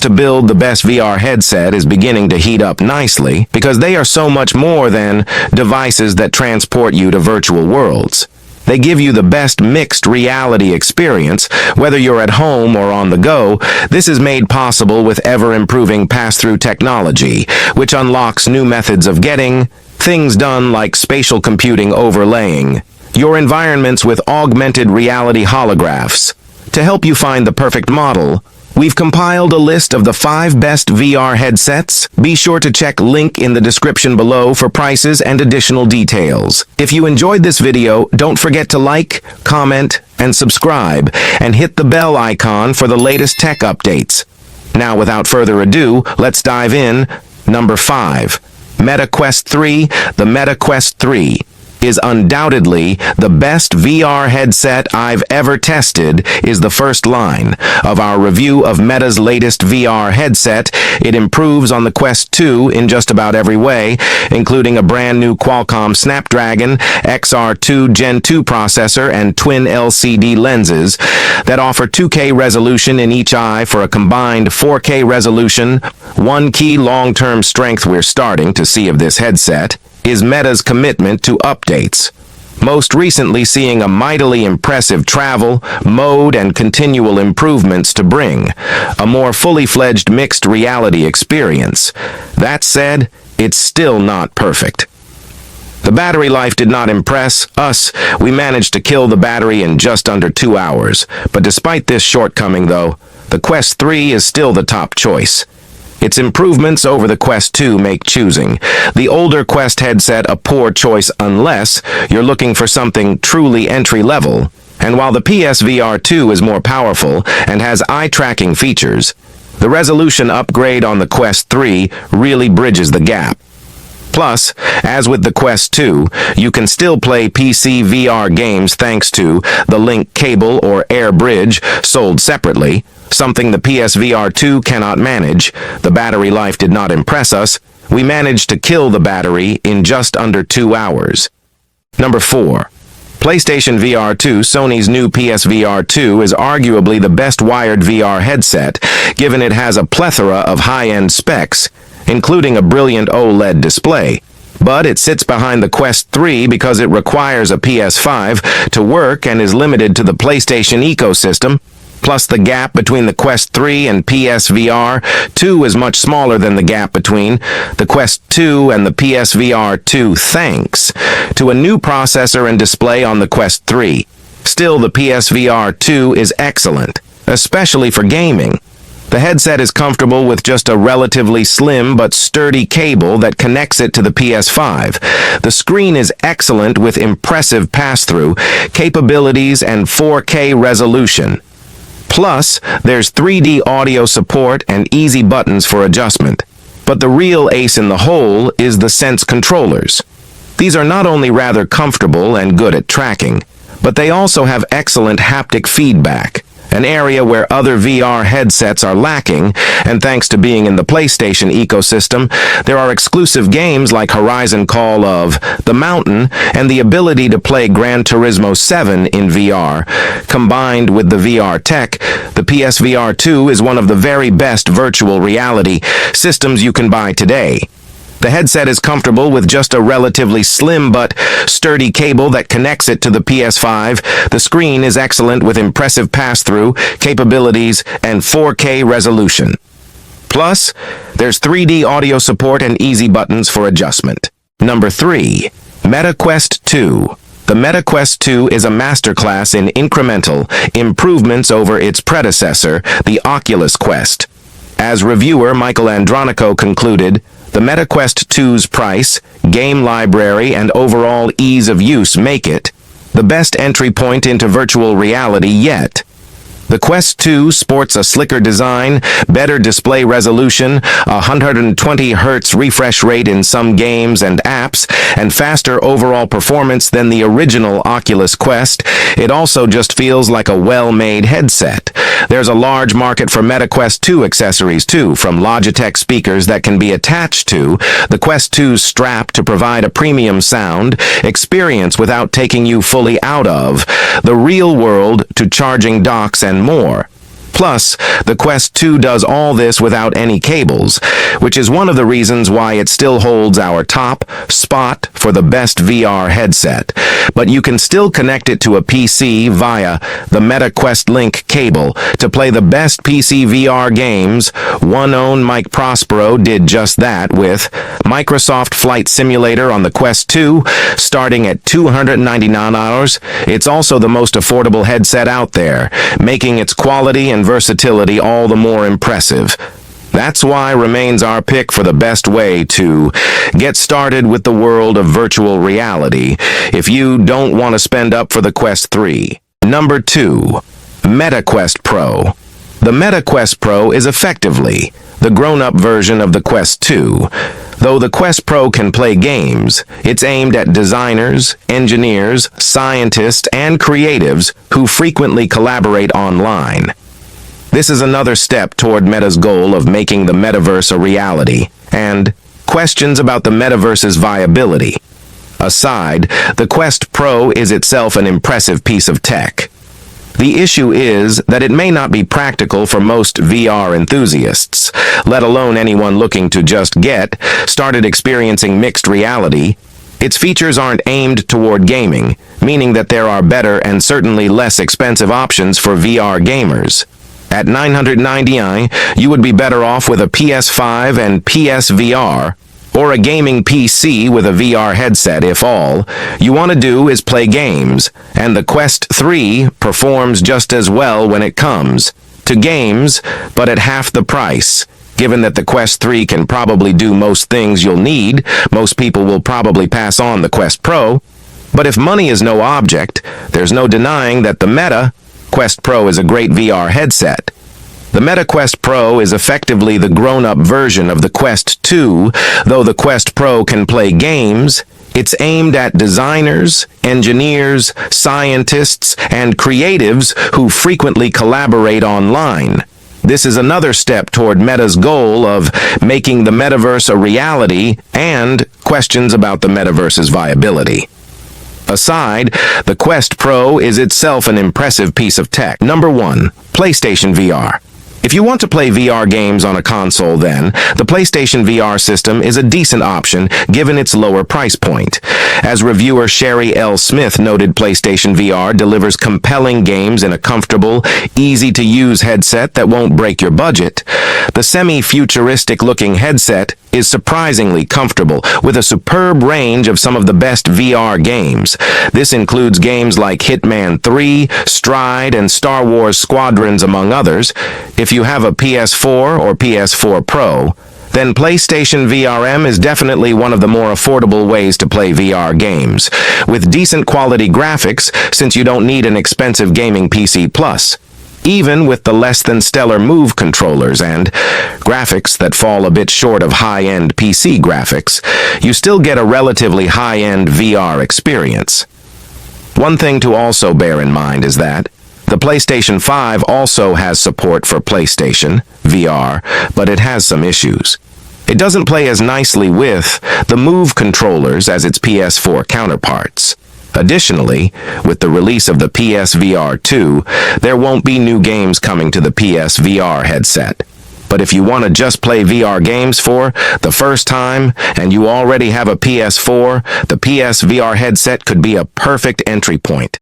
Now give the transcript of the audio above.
to build the best VR headset is beginning to heat up nicely because they are so much more than devices that transport you to virtual worlds. They give you the best mixed reality experience, whether you're at home or on the go. This is made possible with ever-improving pass-through technology, which unlocks new methods of getting things done like spatial computing overlaying your environments with augmented reality holographs. To help you find the perfect model, we've compiled a list of the 5 best VR headsets. Be sure to check link in the description below for prices and additional details. If you enjoyed this video, don't forget to like, comment, and subscribe, and hit the bell icon for the latest tech updates. Now, without further ado, let's dive in. Number 5. Meta Quest 3. The Meta Quest 3 is undoubtedly the best VR headset I've ever tested, is the first line of our review of Meta's latest VR headset. It improves on the Quest 2 in just about every way, including a brand new Qualcomm Snapdragon XR2 Gen 2 processor and twin LCD lenses that offer 2K resolution in each eye for a combined 4K resolution. One key long-term strength we're starting to see of this headset is Meta's commitment to updates, most recently seeing a mightily impressive travel, mode, and continual improvements to bring a more fully fledged mixed reality experience. That said, it's still not perfect. The battery life did not impress us. We managed to kill the battery in just under 2 hours. But despite this shortcoming, though, the Quest 3 is still the top choice. Its improvements over the Quest 2 make choosing the older Quest headset a poor choice unless you're looking for something truly entry-level. And while the PSVR 2 is more powerful and has eye-tracking features, the resolution upgrade on the Quest 3 really bridges the gap. Plus, as with the Quest 2, you can still play PC VR games thanks to the Link cable or Air Bridge sold separately, something the PSVR 2 cannot manage. The battery life did not impress us. We managed to kill the battery in just under 2 hours. Number 4. PlayStation VR 2. Sony's new PSVR 2 is arguably the best wired VR headset, given it has a plethora of high-end specs, including a brilliant OLED display. But it sits behind the Quest 3 because it requires a PS5 to work and is limited to the PlayStation ecosystem. Plus, the gap between the Quest 3 and PSVR 2 is much smaller than the gap between the Quest 2 and the PSVR 2 thanks to a new processor and display on the Quest 3. Still, the PSVR 2 is excellent, especially for gaming. The headset is comfortable with just a relatively slim but sturdy cable that connects it to the PS5. The screen is excellent with impressive pass-through capabilities and 4K resolution. Plus, there's 3D audio support and easy buttons for adjustment. But the real ace in the hole is the Sense controllers. These are not only rather comfortable and good at tracking, but they also have excellent haptic feedback, an area where other VR headsets are lacking, and thanks to being in the PlayStation ecosystem, there are exclusive games like Horizon Call of the Mountain and the ability to play Gran Turismo 7 in VR. Combined with the VR tech, the PSVR 2 is one of the very best virtual reality systems you can buy today. The headset is comfortable with just a relatively slim but sturdy cable that connects it to the PS5. The screen is excellent with impressive pass-through capabilities and 4K resolution. Plus, there's 3D audio support and easy buttons for adjustment. Number 3. Meta Quest 2. The Meta Quest 2 is a masterclass in incremental improvements over its predecessor, the Oculus Quest. As reviewer Michael Andronico concluded, the Meta Quest 2's price, game library, and overall ease of use make it the best entry point into virtual reality yet. The Quest 2 sports a slicker design, better display resolution, a 120Hz refresh rate in some games and apps, and faster overall performance than the original Oculus Quest. It also just feels like a well-made headset. There's a large market for Meta Quest 2 accessories too, from Logitech speakers that can be attached to the Quest 2's strap to provide a premium sound experience without taking you fully out of the real world to charging docks and more. Plus, the Quest 2 does all this without any cables, which is one of the reasons why it still holds our top spot for the best VR headset. But you can still connect it to a PC via the Meta Quest Link cable to play the best PC VR games. One own Mike Prospero did just that with Microsoft Flight Simulator on the Quest 2, starting at $299. It's also the most affordable headset out there, making its quality and versatility all the more impressive. That's why remains our pick for the best way to get started with the world of virtual reality if you don't want to spend up for the Quest 3. Number 2. Meta Quest Pro. The Meta Quest Pro is effectively the grown-up version of the Quest 2. Though the Quest Pro can play games, it's aimed at designers, engineers, scientists, and creatives who frequently collaborate online. This is another step toward Meta's goal of making the metaverse a reality, and questions about the metaverse's viability aside, the Quest Pro is itself an impressive piece of tech. The issue is that it may not be practical for most VR enthusiasts, let alone anyone looking to just get started experiencing mixed reality. Its features aren't aimed toward gaming, meaning that there are better and certainly less expensive options for VR gamers. At $990, you would be better off with a PS5 and PSVR, or a gaming PC with a VR headset if all you want to do is play games, and the Quest 3 performs just as well when it comes to games, but at half the price. Given that the Quest 3 can probably do most things you'll need, most people will probably pass on the Quest Pro. But if money is no object, there's no denying that the Meta Quest Pro is a great VR headset. The Meta Quest Pro is effectively the grown-up version of the Quest 2. Though the Quest Pro can play games, it's aimed at designers, engineers, scientists, and creatives who frequently collaborate online. This is another step toward Meta's goal of making the metaverse a reality and questions about the metaverse's viability. Aside, the Quest Pro is itself an impressive piece of tech. Number 1. PlayStation VR. If you want to play VR games on a console, then the PlayStation VR system is a decent option given its lower price point. As reviewer Sherry L. Smith noted, PlayStation VR delivers compelling games in a comfortable, easy-to-use headset that won't break your budget. The semi-futuristic-looking headset is surprisingly comfortable, with a superb range of some of the best VR games. This includes games like Hitman 3, Stride, and Star Wars Squadrons, among others. If you have a PS4 or PS4 Pro, then PlayStation VRM is definitely one of the more affordable ways to play VR games, with decent quality graphics since you don't need an expensive gaming PC Plus. Even with the less-than-stellar Move controllers and graphics that fall a bit short of high-end PC graphics, you still get a relatively high-end VR experience. One thing to also bear in mind is that the PlayStation 5 also has support for PlayStation VR, but it has some issues. It doesn't play as nicely with the Move controllers as its PS4 counterparts. Additionally, with the release of the PSVR 2, there won't be new games coming to the PSVR headset. But if you want to just play VR games for the first time and you already have a PS4, the PSVR headset could be a perfect entry point.